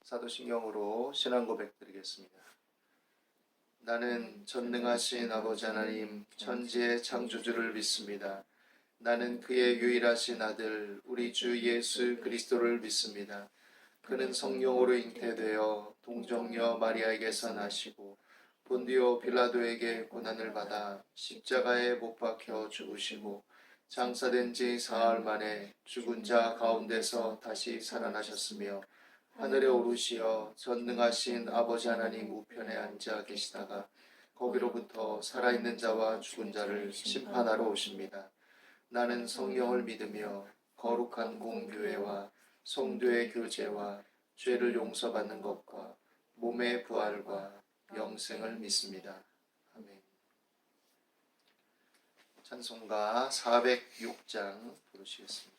사도신경으로 신앙 고백 드리겠습니다. 나는 전능하신 아버지 하나님 천지의 창조주를 믿습니다. 나는 그의 유일하신 아들 우리 주 예수 그리스도를 믿습니다. 그는 성령으로 잉태되어 동정녀 마리아에게서 나시고 본디오 빌라도에게 고난을 받아 십자가에 못 박혀 죽으시고 장사된 지 사흘 만에 죽은 자 가운데서 다시 살아나셨으며 하늘에 오르시어 전능하신 아버지 하나님 우편에 앉아 계시다가 거기로부터 살아있는 자와 죽은 자를 심판하러 오십니다. 나는 성령을 믿으며 거룩한 공교회와 성도의 교제와 죄를 용서받는 것과 몸의 부활과 영생을 믿습니다. 아멘. 찬송가 406장 부르시겠습니다.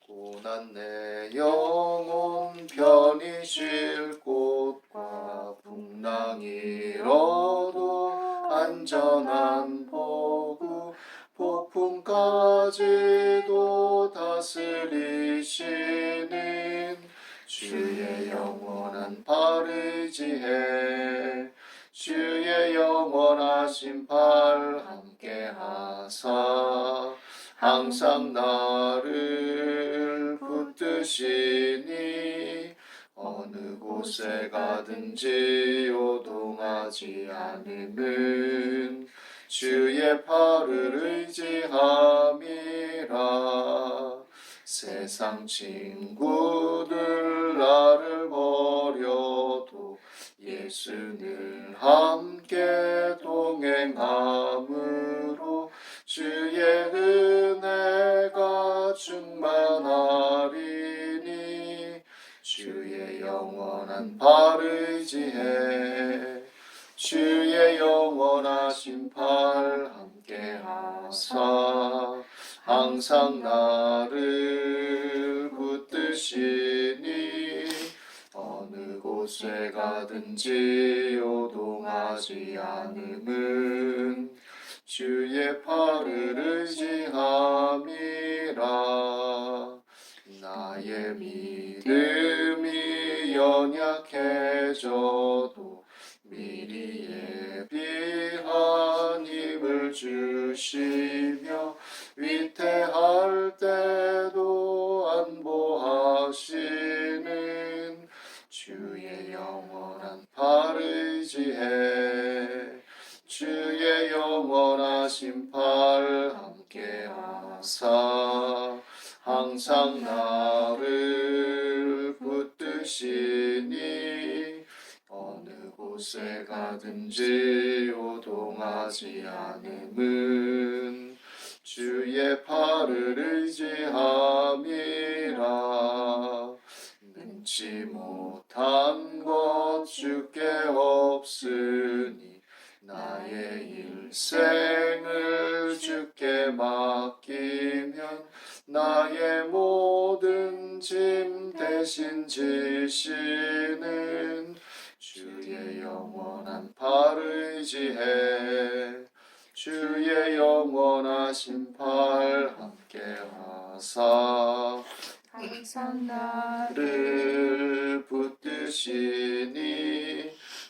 고난 내 영혼 편히 쉴 곳과 풍랑이 일어도 안전한 보구 폭풍까지도 다스리시는 주의 영원한 팔 의지해 주의 영원하신 팔 함께하사 항상 나를 붙드시니 어느 곳에 가든지 요동하지 않음은 주의 팔을 의지함이라. 세상 친구들 나를 버려도 예수는 함께 동행함으로 주의 은혜가 충만하리니 주의 영원한 팔 의지해 주의 영원하신 팔 함께하사 항상 나를 붙드시니 어느 곳에 가든지 요동하지 않음은 주의 팔을 의지함이라. 나의 믿음이 연약해져도 미리 예비한 힘을 주시며 위태할 때도 안보하시는 주의 영원한 팔 의지해 주의 영원하신 팔 함께하사 항상 나를 붙드시니 어느 곳에 가든지 요동하지 않음은 주의 팔을 의지함이라. 능치 못한 것 주께 없으니 나의 일생을 주께 맡기면 나의 모든 짐 대신 지시는 주의 영원한 팔 의지해 주의 영원하신 팔 함께하사 항상 나를 붙드시니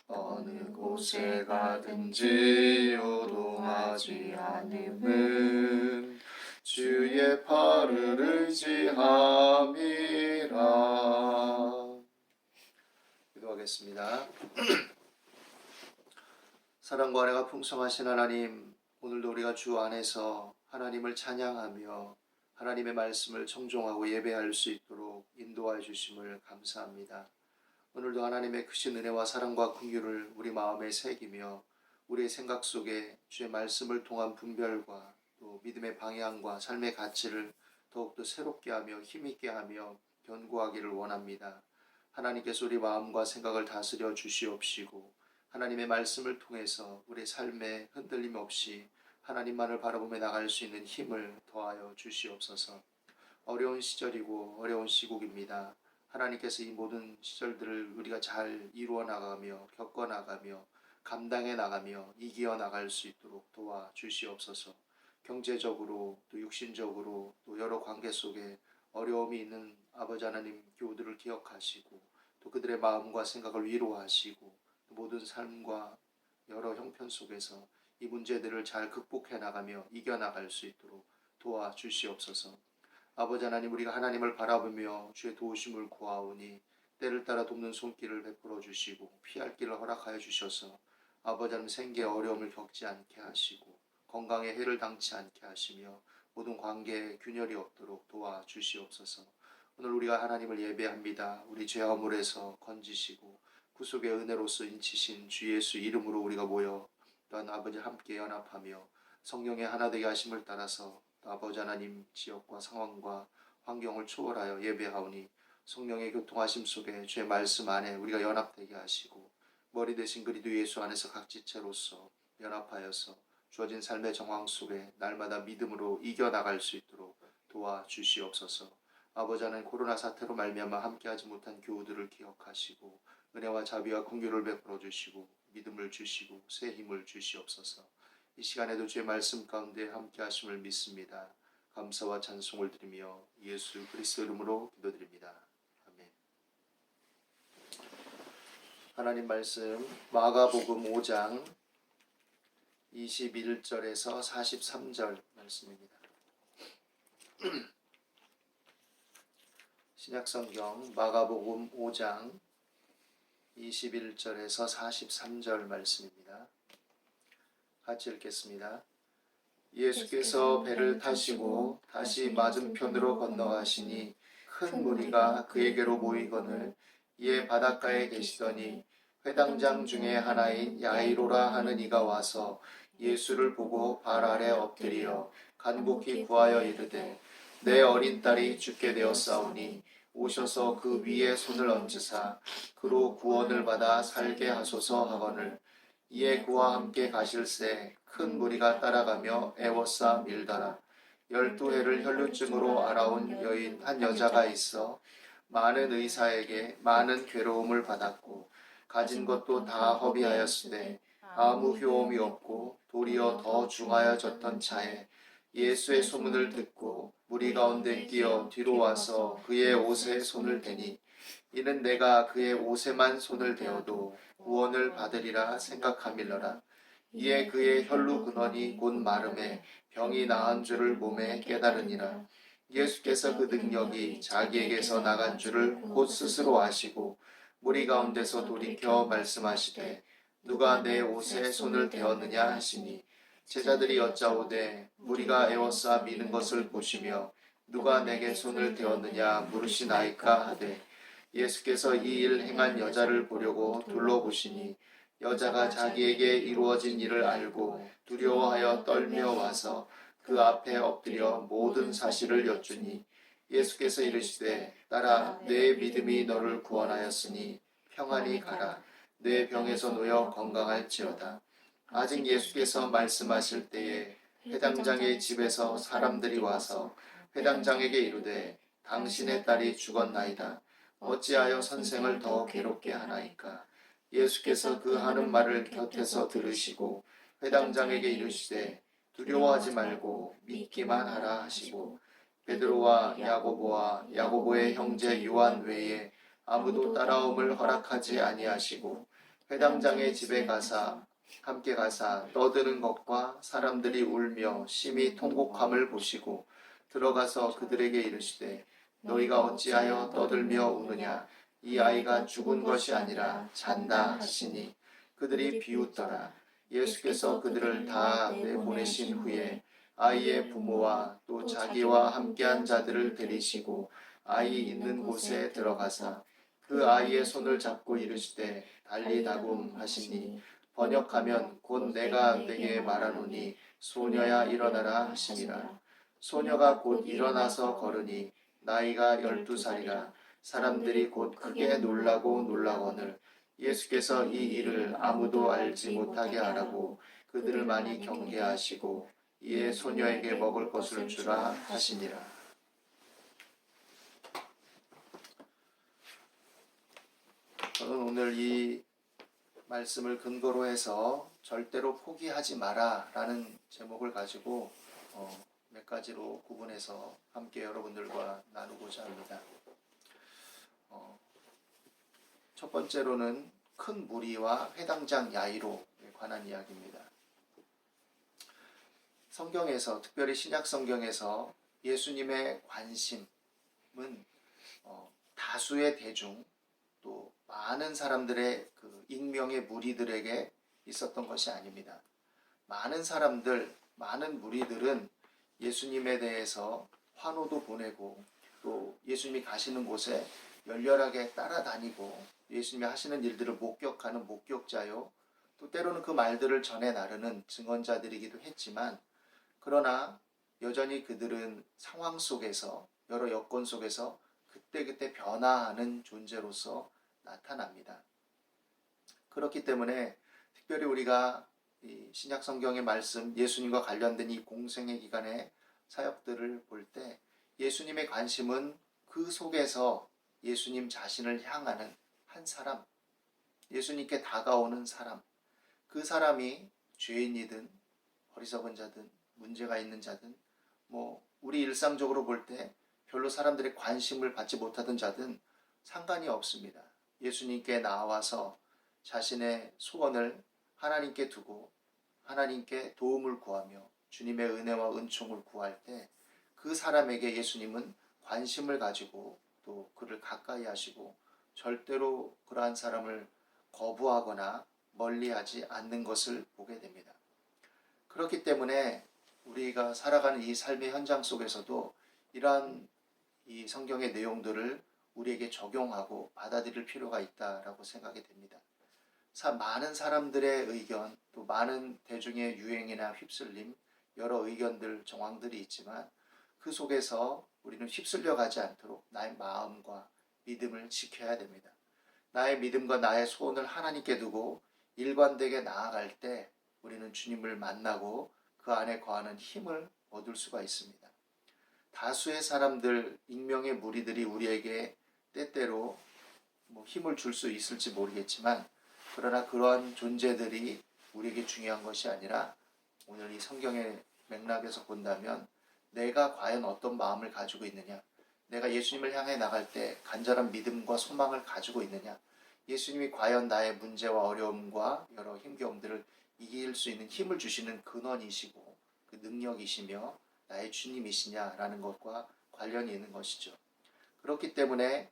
어느 곳에 가든지 요동하지 않음은 주의 팔을 의지함이라. 기도하겠습니다. 사랑과 은혜가 풍성하신 하나님, 오늘도 우리가 주 안에서 하나님을 찬양하며 하나님의 말씀을 청종하고 예배할 수 있도록 인도하여 주심을 감사합니다. 오늘도 하나님의 크신 은혜와 사랑과 긍휼을 우리 마음에 새기며 우리의 생각 속에 주의 말씀을 통한 분별과 또 믿음의 방향과 삶의 가치를 더욱더 새롭게 하며 힘있게 하며 견고하기를 원합니다. 하나님께서 우리 마음과 생각을 다스려 주시옵시고 하나님의 말씀을 통해서 우리 삶에 흔들림 없이 하나님만을 바라보며 나갈 수 있는 힘을 더하여 주시옵소서. 어려운 시절이고 어려운 시국입니다. 하나님께서 이 모든 시절들을 우리가 잘 이루어 나가며 겪어 나가며 감당해 나가며 이기어 나갈 수 있도록 도와주시옵소서. 경제적으로 또 육신적으로 또 여러 관계 속에 어려움이 있는 아버지 하나님 교우들을 기억하시고 또 그들의 마음과 생각을 위로하시고 모든 삶과 여러 형편 속에서 이 문제들을 잘 극복해 나가며 이겨나갈 수 있도록 도와주시옵소서. 아버지 하나님, 우리가 하나님을 바라보며 주의 도우심을 구하오니 때를 따라 돕는 손길을 베풀어 주시고 피할 길을 허락하여 주셔서 아버지 하나님 생계에 어려움을 겪지 않게 하시고 건강에 해를 당치 않게 하시며 모든 관계에 균열이 없도록 도와주시옵소서. 오늘 우리가 하나님을 예배합니다. 우리 죄 허물에서 건지시고 구속의 은혜로서 인치신 주 예수 이름으로 우리가 모여 또한 아버지 함께 연합하며 성령의 하나 되게 하심을 따라서 아버지 하나님 지역과 상황과 환경을 초월하여 예배하오니 성령의 교통하심 속에 주의 말씀 안에 우리가 연합되게 하시고 머리 대신 그리스도 예수 안에서 각 지체로서 연합하여서 주어진 삶의 정황 속에 날마다 믿음으로 이겨나갈 수 있도록 도와주시옵소서. 아버지 하나님, 코로나 사태로 말미암아 함께하지 못한 교우들을 기억하시고 은혜와 자비와 긍휼을 베풀어 주시고 믿음을 주시고 새 힘을 주시옵소서. 이 시간에도 주의 말씀 가운데 함께하심을 믿습니다. 감사와 찬송을 드리며 예수 그리스도 이름으로 기도드립니다. 아멘. 하나님 말씀 마가복음 5장 21절에서 43절 말씀입니다. 신약성경 마가복음 5장 21절에서 43절 말씀입니다. 같이 읽겠습니다. 예수께서 배를 타시고 다시 맞은편으로 건너가시니 큰 무리가 그에게로 모이거늘 이에 바닷가에 계시더니 회당장 중에 하나인 야이로라 하는 이가 와서 예수를 보고 발 아래 엎드리어 간곡히 구하여 이르되 내 어린 딸이 죽게 되었사오니 오셔서 그 위에 손을 얹으사 그로 구원을 받아 살게 하소서 하거늘 이에 그와 함께 가실새 큰 무리가 따라가며 애워싸 밀더라. 12해를 혈루증으로 앓아온 여인 한 여자가 있어 많은 의사에게 많은 괴로움을 받았고 가진 것도 다 허비하였으되 아무 효험이 없고 도리어 더 중하여졌던 차에 예수의 소문을 듣고 무리 가운데 끼어 뒤로 와서 그의 옷에 손을 대니 이는 내가 그의 옷에만 손을 대어도 구원을 받으리라 생각함일러라. 이에 그의 혈루 근원이 곧 마름에 병이 나은 줄을 몸에 깨달으니라. 예수께서 그 능력이 자기에게서 나간 줄을 곧 스스로 아시고 무리 가운데서 돌이켜 말씀하시되 누가 내 옷에 손을 대었느냐 하시니 제자들이 여짜오되 무리가 에워싸 미는 것을 보시며 누가 내게 손을 대었느냐 물으시나이까 하되 예수께서 이 일 행한 여자를 보려고 둘러보시니 여자가 자기에게 이루어진 일을 알고 두려워하여 떨며 와서 그 앞에 엎드려 모든 사실을 여쭈니 예수께서 이르시되 딸아 내 믿음이 너를 구원하였으니 평안히 가라. 내 병에서 놓여 건강할지어다. 아직 예수께서 말씀하실 때에 회당장의 집에서 사람들이 와서 회당장에게 이르되 당신의 딸이 죽었나이다. 어찌하여 선생을 더 괴롭게 하나이까. 예수께서 그 하는 말을 곁에서 들으시고 회당장에게 이르시되 두려워하지 말고 믿기만 하라 하시고 베드로와 야고보와 야고보의 형제 요한 외에 아무도 따라옴을 허락하지 아니하시고 회당장의 집에 함께 가사 떠드는 것과 사람들이 울며 심히 통곡함을 보시고 들어가서 그들에게 이르시되 너희가 어찌하여 떠들며 우느냐. 이 아이가 죽은 것이 아니라 잔다 하시니 그들이 비웃더라. 예수께서 그들을 다 내보내신 후에 아이의 부모와 또 자기와 함께한 자들을 데리시고 아이 있는 곳에 들어가사 그 아이의 손을 잡고 이르시되 달리다굼 하시니 번역하면 곧 내가 네게 말하노니 소녀야 일어나라 하시니라. 소녀가 곧 일어나서 걸으니 나이가 12살이라. 사람들이 곧 크게 놀라거늘 예수께서 이 일을 아무도 알지 못하게 하라고 그들을 많이 경계하시고 이에 소녀에게 먹을 것을 주라 하시니라. 저는 오늘 이 말씀을 근거로 해서 절대로 포기하지 마라 라는 제목을 가지고 몇 가지로 구분해서 함께 여러분들과 나누고자 합니다. 첫 번째로는 큰 무리와 회당장 야이로에 관한 이야기입니다. 성경에서, 특별히 신약 성경에서 예수님의 관심은 다수의 대중, 또 많은 사람들의 그 익명의 무리들에게 있었던 것이 아닙니다. 많은 사람들, 많은 무리들은 예수님에 대해서 환호도 보내고 또 예수님이 가시는 곳에 열렬하게 따라다니고 예수님이 하시는 일들을 목격하는 목격자요, 또 때로는 그 말들을 전해 나르는 증언자들이기도 했지만, 그러나 여전히 그들은 상황 속에서, 여러 여건 속에서 그때그때 변화하는 존재로서 나타납니다. 그렇기 때문에 특별히 우리가 이 신약 성경의 말씀, 예수님과 관련된 이 공생의 기간의 사역들을 볼 때 예수님의 관심은 그 속에서 예수님 자신을 향하는 한 사람, 예수님께 다가오는 사람, 그 사람이 죄인이든 어리석은 자든 문제가 있는 자든 우리 일상적으로 볼 때 별로 사람들의 관심을 받지 못하던 자든 상관이 없습니다. 예수님께 나와서 자신의 소원을 하나님께 두고 하나님께 도움을 구하며 주님의 은혜와 은총을 구할 때 그 사람에게 예수님은 관심을 가지고 또 그를 가까이 하시고 절대로 그러한 사람을 거부하거나 멀리하지 않는 것을 보게 됩니다. 그렇기 때문에 우리가 살아가는 이 삶의 현장 속에서도 이러한 이 성경의 내용들을 우리에게 적용하고 받아들일 필요가 있다라고 생각이 됩니다. 많은 사람들의 의견, 또 많은 대중의 유행이나 휩쓸림, 여러 의견들, 정황들이 있지만 그 속에서 우리는 휩쓸려 가지 않도록 나의 마음과 믿음을 지켜야 됩니다. 나의 믿음과 나의 소원을 하나님께 두고 일관되게 나아갈 때 우리는 주님을 만나고 그 안에 거하는 힘을 얻을 수가 있습니다. 다수의 사람들, 익명의 무리들이 우리에게 때때로 힘을 줄 수 있을지 모르겠지만, 그러나 그러한 존재들이 우리에게 중요한 것이 아니라 오늘 이 성경의 맥락에서 본다면 내가 과연 어떤 마음을 가지고 있느냐, 내가 예수님을 향해 나갈 때 간절한 믿음과 소망을 가지고 있느냐, 예수님이 과연 나의 문제와 어려움과 여러 힘겨움들을 이길 수 있는 힘을 주시는 근원이시고 그 능력이시며 나의 주님이시냐라는 것과 관련이 있는 것이죠. 그렇기 때문에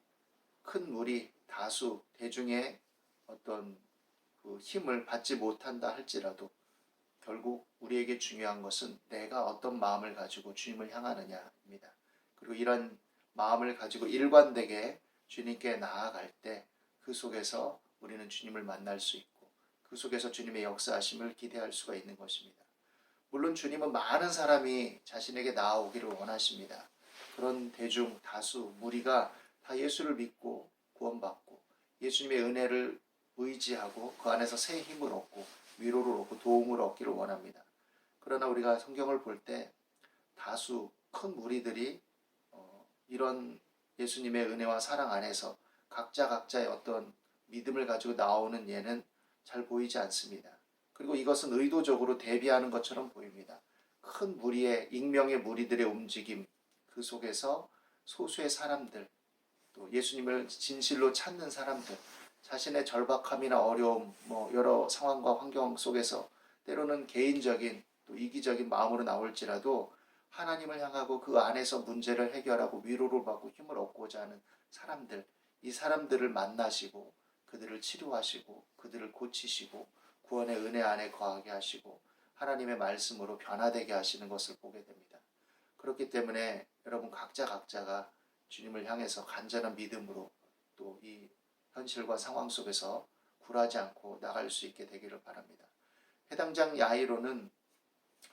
큰 무리, 다수, 대중의 어떤 그 힘을 받지 못한다 할지라도 결국 우리에게 중요한 것은 내가 어떤 마음을 가지고 주님을 향하느냐입니다. 그리고 이런 마음을 가지고 일관되게 주님께 나아갈 때 그 속에서 우리는 주님을 만날 수 있고 그 속에서 주님의 역사하심을 기대할 수가 있는 것입니다. 물론 주님은 많은 사람이 자신에게 나아오기를 원하십니다. 그런 대중, 다수, 무리가 다 예수를 믿고 구원받고 예수님의 은혜를 의지하고 그 안에서 새 힘을 얻고 위로를 얻고 도움을 얻기를 원합니다. 그러나 우리가 성경을 볼 때 다수 큰 무리들이 이런 예수님의 은혜와 사랑 안에서 각자의 어떤 믿음을 가지고 나오는 예는 잘 보이지 않습니다. 그리고 이것은 의도적으로 대비하는 것처럼 보입니다. 큰 무리의, 익명의 무리들의 움직임, 그 속에서 소수의 사람들, 또 예수님을 진실로 찾는 사람들, 자신의 절박함이나 어려움, 여러 상황과 환경 속에서 때로는 개인적인 또 이기적인 마음으로 나올지라도 하나님을 향하고 그 안에서 문제를 해결하고 위로를 받고 힘을 얻고자 하는 사람들, 이 사람들을 만나시고 그들을 치료하시고 그들을 고치시고 구원의 은혜 안에 거하게 하시고 하나님의 말씀으로 변화되게 하시는 것을 보게 됩니다. 그렇기 때문에 여러분 각자가 주님을 향해서 간절한 믿음으로 또 이 현실과 상황 속에서 굴하지 않고 나갈 수 있게 되기를 바랍니다. 회당장 야이로는,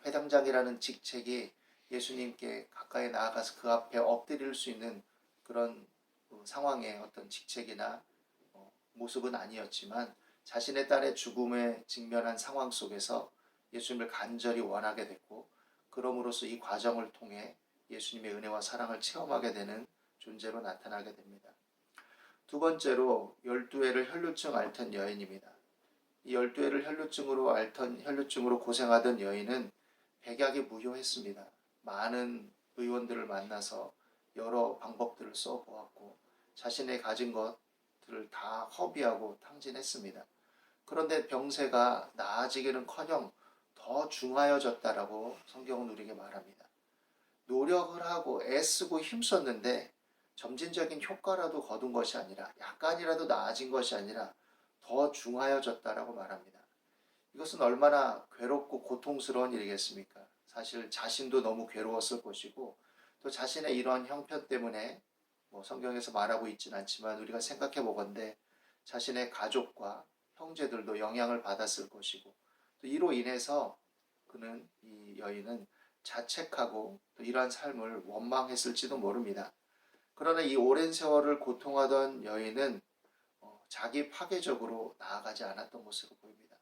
회당장이라는 직책이 예수님께 가까이 나아가서 그 앞에 엎드릴 수 있는 그런 상황의 어떤 직책이나 모습은 아니었지만 자신의 딸의 죽음에 직면한 상황 속에서 예수님을 간절히 원하게 됐고 그럼으로써 이 과정을 통해 예수님의 은혜와 사랑을 체험하게 되는 존재로 나타나게 됩니다. 두 번째로 12회를 혈루증 앓던 여인입니다. 이 12회를 혈루증으로 고생하던 여인은 백약이 무효했습니다. 많은 의원들을 만나서 여러 방법들을 써보았고 자신의 가진 것들을 다 허비하고 탕진했습니다. 그런데 병세가 나아지기는커녕 더 중하여졌다라고 성경은 우리에게 말합니다. 노력을 하고 애쓰고 힘썼는데 점진적인 효과라도 거둔 것이 아니라 약간이라도 나아진 것이 아니라 더 중하여졌다라고 말합니다. 이것은 얼마나 괴롭고 고통스러운 일이겠습니까? 사실 자신도 너무 괴로웠을 것이고 또 자신의 이러한 형편 때문에 성경에서 말하고 있지는 않지만 우리가 생각해 보건대 자신의 가족과 형제들도 영향을 받았을 것이고 또 이로 인해서 이 여인은 자책하고 또 이러한 삶을 원망했을지도 모릅니다. 그러나 이 오랜 세월을 고통하던 여인은 자기 파괴적으로 나아가지 않았던 것으로 보입니다.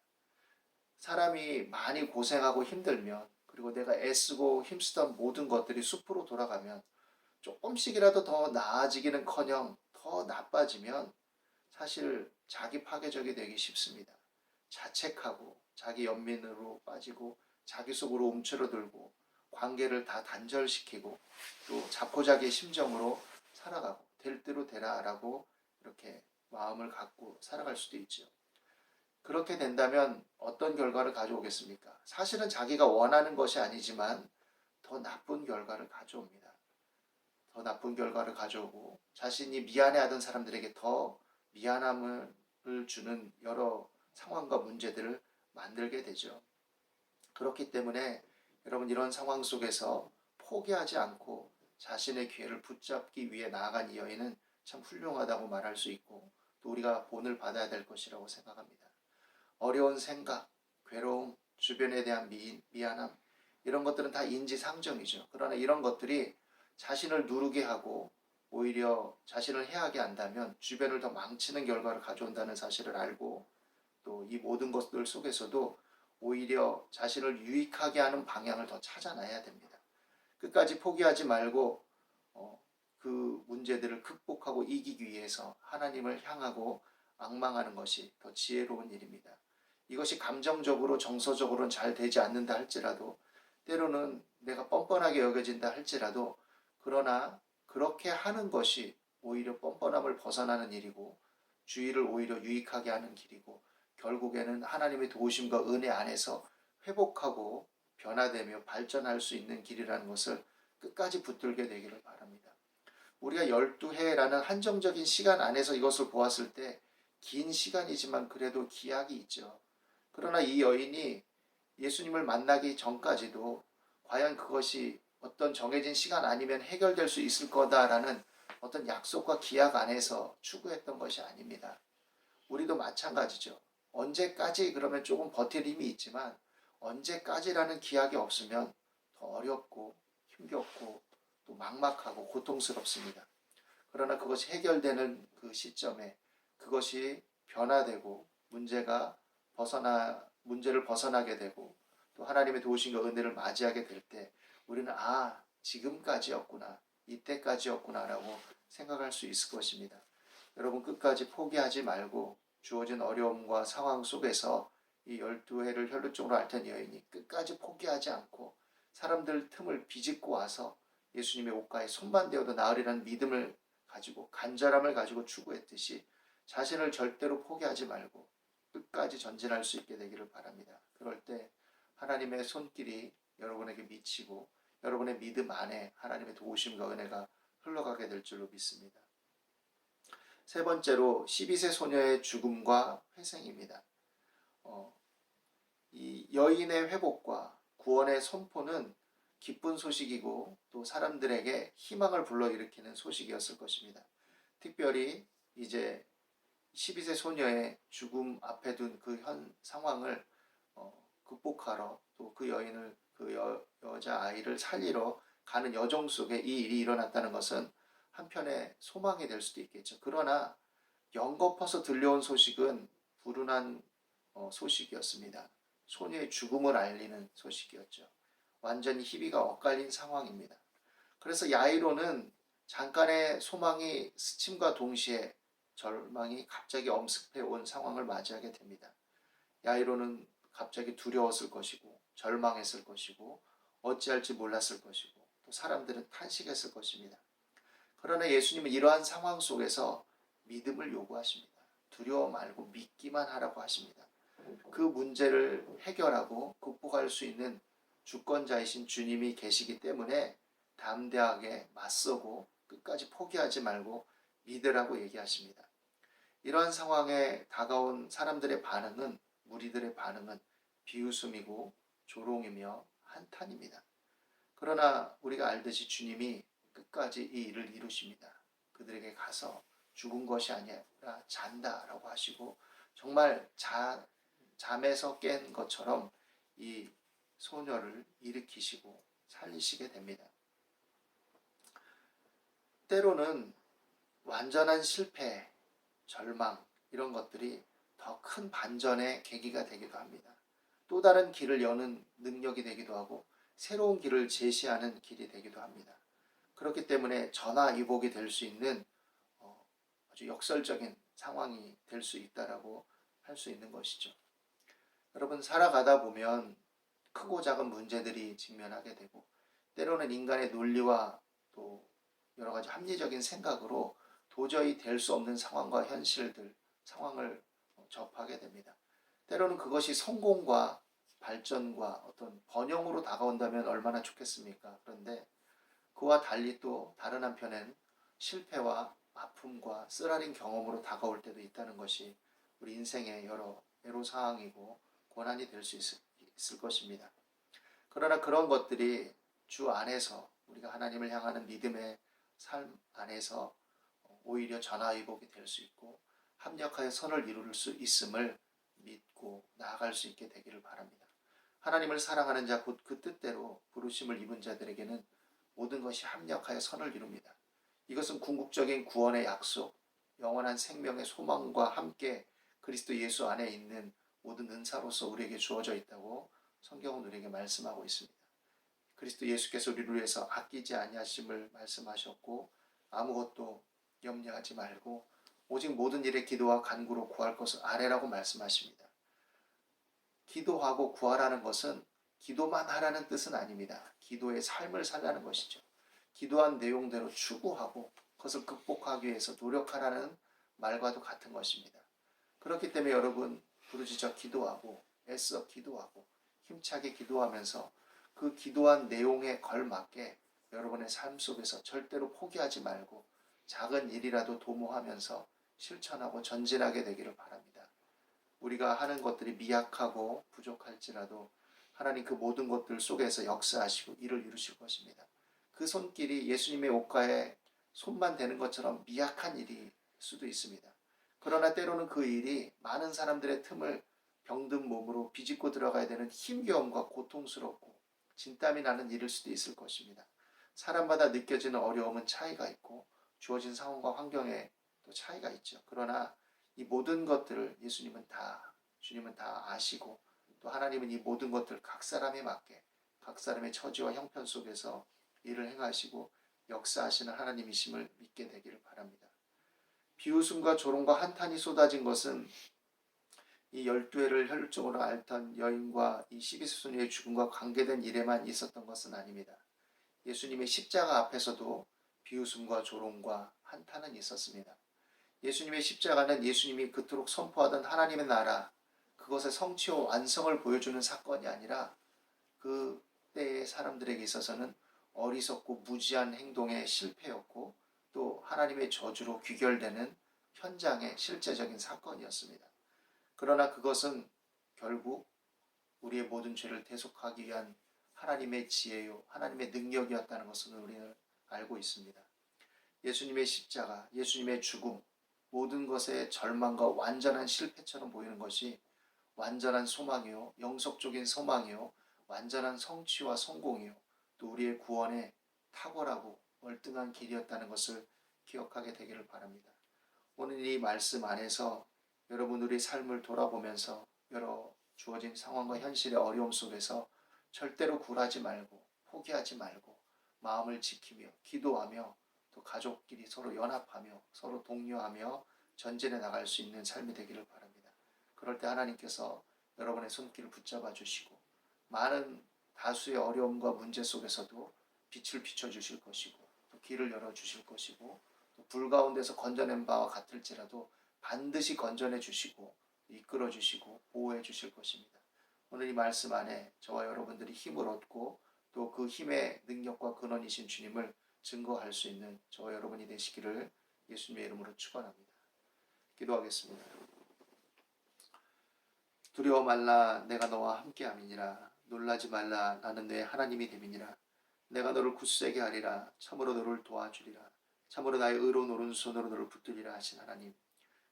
사람이 많이 고생하고 힘들면 그리고 내가 애쓰고 힘쓰던 모든 것들이 숲으로 돌아가면 조금씩이라도 더 나아지기는커녕 더 나빠지면 사실 자기 파괴적이 되기 쉽습니다. 자책하고 자기 연민으로 빠지고 자기 속으로 움츠러들고 관계를 다 단절시키고 또 자포자기의 심정으로 살아가고 될 대로 되라라고 이렇게 마음을 갖고 살아갈 수도 있죠. 그렇게 된다면 어떤 결과를 가져오겠습니까? 사실은 자기가 원하는 것이 아니지만 더 나쁜 결과를 가져옵니다. 더 나쁜 결과를 가져오고 자신이 미안해하던 사람들에게 더 미안함을 주는 여러 상황과 문제들을 만들게 되죠. 그렇기 때문에 여러분 이런 상황 속에서 포기하지 않고 자신의 기회를 붙잡기 위해 나아간 이 여인은 참 훌륭하다고 말할 수 있고 또 우리가 본을 받아야 될 것이라고 생각합니다. 어려운 생각, 괴로움, 주변에 대한 미안함 이런 것들은 다 인지상정이죠. 그러나 이런 것들이 자신을 누르게 하고 오히려 자신을 해하게 한다면 주변을 더 망치는 결과를 가져온다는 사실을 알고 또 이 모든 것들 속에서도 오히려 자신을 유익하게 하는 방향을 더 찾아놔야 됩니다. 끝까지 포기하지 말고 그 문제들을 극복하고 이기기 위해서 하나님을 향하고 앙망하는 것이 더 지혜로운 일입니다. 이것이 감정적으로 정서적으로는 잘 되지 않는다 할지라도 때로는 내가 뻔뻔하게 여겨진다 할지라도 그러나 그렇게 하는 것이 오히려 뻔뻔함을 벗어나는 일이고 주의를 오히려 유익하게 하는 길이고 결국에는 하나님의 도우심과 은혜 안에서 회복하고 변화되며 발전할 수 있는 길이라는 것을 끝까지 붙들게 되기를 바랍니다. 우리가 12해라는 한정적인 시간 안에서 이것을 보았을 때 긴 시간이지만 그래도 기약이 있죠. 그러나 이 여인이 예수님을 만나기 전까지도 과연 그것이 어떤 정해진 시간 아니면 해결될 수 있을 거다라는 어떤 약속과 기약 안에서 추구했던 것이 아닙니다. 우리도 마찬가지죠. 언제까지 그러면 조금 버틸 힘이 있지만 언제까지라는 기약이 없으면 더 어렵고 힘겹고 또 막막하고 고통스럽습니다. 그러나 그것이 해결되는 그 시점에 그것이 변화되고 문제를 벗어나게 되고 또 하나님의 도우심과 은혜를 맞이하게 될 때 우리는 지금까지였구나, 이때까지였구나라고 생각할 수 있을 것입니다. 여러분 끝까지 포기하지 말고 주어진 어려움과 상황 속에서 이 12해를 혈루증으로 앓던 여인이 끝까지 포기하지 않고 사람들 틈을 비집고 와서 예수님의 옷가에 손만 대어도 나으리라는 믿음을 가지고 간절함을 가지고 추구했듯이 자신을 절대로 포기하지 말고 끝까지 전진할 수 있게 되기를 바랍니다. 그럴 때 하나님의 손길이 여러분에게 미치고 여러분의 믿음 안에 하나님의 도우심과 은혜가 흘러가게 될 줄로 믿습니다. 세 번째로 12세 소녀의 죽음과 회생입니다. 이 여인의 회복과 구원의 선포는 기쁜 소식이고 또 사람들에게 희망을 불러일으키는 소식이었을 것입니다. 특별히 이제 12세 소녀의 죽음 앞에 둔 그 현 상황을 극복하러 또 그 여인을 여자아이를 살리러 가는 여정 속에 이 일이 일어났다는 것은 한편의 소망이 될 수도 있겠죠. 그러나 연거퍼서 들려온 소식은 불운한 소식이었습니다. 소녀의 죽음을 알리는 소식이었죠. 완전히 희비가 엇갈린 상황입니다. 그래서 야이로는 잠깐의 소망이 스침과 동시에 절망이 갑자기 엄습해 온 상황을 맞이하게 됩니다. 야이로는 갑자기 두려웠을 것이고 절망했을 것이고 어찌할지 몰랐을 것이고 또 사람들은 탄식했을 것입니다. 그러나 예수님은 이러한 상황 속에서 믿음을 요구하십니다. 두려워 말고 믿기만 하라고 하십니다. 그 문제를 해결하고 극복할 수 있는 주권자이신 주님이 계시기 때문에 담대하게 맞서고 끝까지 포기하지 말고 믿으라고 얘기하십니다. 이러한 상황에 다가온 사람들의 반응은, 무리들의 반응은 비웃음이고 조롱이며 한탄입니다. 그러나 우리가 알듯이 주님이 끝까지 이 일을 이루십니다. 그들에게 가서 죽은 것이 아니라 잔다라고 하시고 정말 잠에서 깬 것처럼 이 소녀를 일으키시고 살리시게 됩니다. 때로는 완전한 실패, 절망 이런 것들이 더 큰 반전의 계기가 되기도 합니다. 또 다른 길을 여는 능력이 되기도 하고 새로운 길을 제시하는 길이 되기도 합니다. 그렇기 때문에 전화위복이 될 수 있는 아주 역설적인 상황이 될 수 있다라고 할 수 있는 것이죠. 여러분, 살아가다 보면 크고 작은 문제들이 직면하게 되고 때로는 인간의 논리와 또 여러 가지 합리적인 생각으로 도저히 될 수 없는 상황과 현실들, 상황을 접하게 됩니다. 때로는 그것이 성공과 발전과 어떤 번영으로 다가온다면 얼마나 좋겠습니까? 그런데 그와 달리 또 다른 한편엔 실패와 아픔과 쓰라린 경험으로 다가올 때도 있다는 것이 우리 인생의 여러 애로사항이고 고난이 될 수 있을 것입니다. 그러나 그런 것들이 주 안에서 우리가 하나님을 향하는 믿음의 삶 안에서 오히려 전화위복이 될 수 있고 합력하여 선을 이룰 수 있음을 믿고 나아갈 수 있게 되기를 바랍니다. 하나님을 사랑하는 자 곧 그 뜻대로 부르심을 입은 자들에게는 모든 것이 합력하여 선을 이룹니다. 이것은 궁극적인 구원의 약속, 영원한 생명의 소망과 함께 그리스도 예수 안에 있는 모든 은사로서 우리에게 주어져 있다고 성경은 우리에게 말씀하고 있습니다. 그리스도 예수께서 우리를 위해서 아끼지 아니하심을 말씀하셨고 아무것도 염려하지 말고 오직 모든 일에 기도와 간구로 구할 것을 아뢰라고 말씀하십니다. 기도하고 구하라는 것은 기도만 하라는 뜻은 아닙니다. 기도의 삶을 살라는 것이죠. 기도한 내용대로 추구하고 그것을 극복하기 위해서 노력하라는 말과도 같은 것입니다. 그렇기 때문에 여러분 부르짖어 기도하고 애써 기도하고 힘차게 기도하면서 그 기도한 내용에 걸맞게 여러분의 삶 속에서 절대로 포기하지 말고 작은 일이라도 도모하면서 실천하고 전진하게 되기를 바랍니다. 우리가 하는 것들이 미약하고 부족할지라도 하나님 그 모든 것들 속에서 역사하시고 일을 이루실 것입니다. 그 손길이 예수님의 옷가에 손만 대는 것처럼 미약한 일일 수도 있습니다. 그러나 때로는 그 일이 많은 사람들의 틈을 병든 몸으로 비집고 들어가야 되는 힘겨움과 고통스럽고 진땀이 나는 일일 수도 있을 것입니다. 사람마다 느껴지는 어려움은 차이가 있고 주어진 상황과 환경에 또 차이가 있죠. 그러나 이 모든 것들을 주님은 다 아시고 또 하나님은 이 모든 것들을 각 사람에 맞게 각 사람의 처지와 형편 속에서 일을 행하시고 역사하시는 하나님이심을 믿게 되기를 바랍니다. 비웃음과 조롱과 한탄이 쏟아진 것은 이 12회를 혈육적으로 앓던 여인과 이 12세소녀의 죽음과 관계된 일에만 있었던 것은 아닙니다. 예수님의 십자가 앞에서도 비웃음과 조롱과 한탄은 있었습니다. 예수님의 십자가는 예수님이 그토록 선포하던 하나님의 나라, 그것의 성취와 완성을 보여주는 사건이 아니라 그 때의 사람들에게 있어서는 어리석고 무지한 행동의 실패였고 또 하나님의 저주로 귀결되는 현장의 실제적인 사건이었습니다. 그러나 그것은 결국 우리의 모든 죄를 대속하기 위한 하나님의 지혜요, 하나님의 능력이었다는 것을 우리는 알고 있습니다. 예수님의 십자가, 예수님의 죽음, 모든 것의 절망과 완전한 실패처럼 보이는 것이 완전한 소망이요, 영속적인 소망이요, 완전한 성취와 성공이요, 또 우리의 구원의 탁월하고 월등한 길이었다는 것을 기억하게 되기를 바랍니다. 오늘 이 말씀 안에서 여러분 우리 삶을 돌아보면서 여러 주어진 상황과 현실의 어려움 속에서 절대로 굴하지 말고 포기하지 말고 마음을 지키며 기도하며 또 가족끼리 서로 연합하며 서로 독려하며 전진해 나갈 수 있는 삶이 되기를 바랍니다. 그럴 때 하나님께서 여러분의 손길을 붙잡아 주시고 많은 다수의 어려움과 문제 속에서도 빛을 비춰주실 것이고 또 길을 열어주실 것이고 또 불 가운데서 건져낸 바와 같을지라도 반드시 건져내 주시고 이끌어 주시고 보호해 주실 것입니다. 오늘 이 말씀 안에 저와 여러분들이 힘을 얻고 또 그 힘의 능력과 근원이신 주님을 증거할 수 있는 저와 여러분이 되시기를 예수님의 이름으로 축원합니다. 기도하겠습니다. 두려워 말라 내가 너와 함께함이니라. 놀라지 말라 나는 내 하나님이 됨이니라. 내가 너를 굳세게 하리라. 참으로 너를 도와주리라. 참으로 나의 의로운 오른손으로 너를 붙들리라 하신 하나님,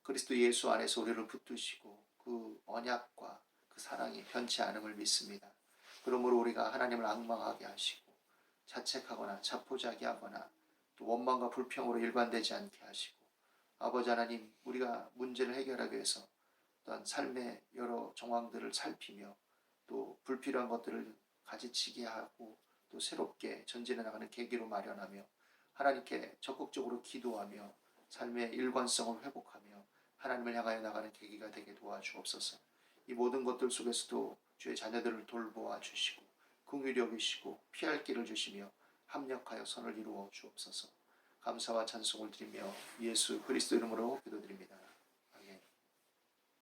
그리스도 예수 안에서 우리를 붙드시고 그 언약과 그 사랑이 변치 않음을 믿습니다. 그러므로 우리가 하나님을 앙망하게 하시고 자책하거나 자포자기하거나 또 원망과 불평으로 일관되지 않게 하시고 아버지 하나님, 우리가 문제를 해결하기 위해서 또한 삶의 여러 정황들을 살피며 또 불필요한 것들을 가지치게 하고 또 새롭게 전진해 나가는 계기로 마련하며 하나님께 적극적으로 기도하며 삶의 일관성을 회복하며 하나님을 향하여 나가는 계기가 되게 도와주옵소서. 이 모든 것들 속에서도 주의 자녀들을 돌보아 주시고 긍휼히 여기시고 피할 길을 주시며 합력하여 선을 이루어 주옵소서. 감사와 찬송을 드리며 예수 그리스도 이름으로 기도드립니다.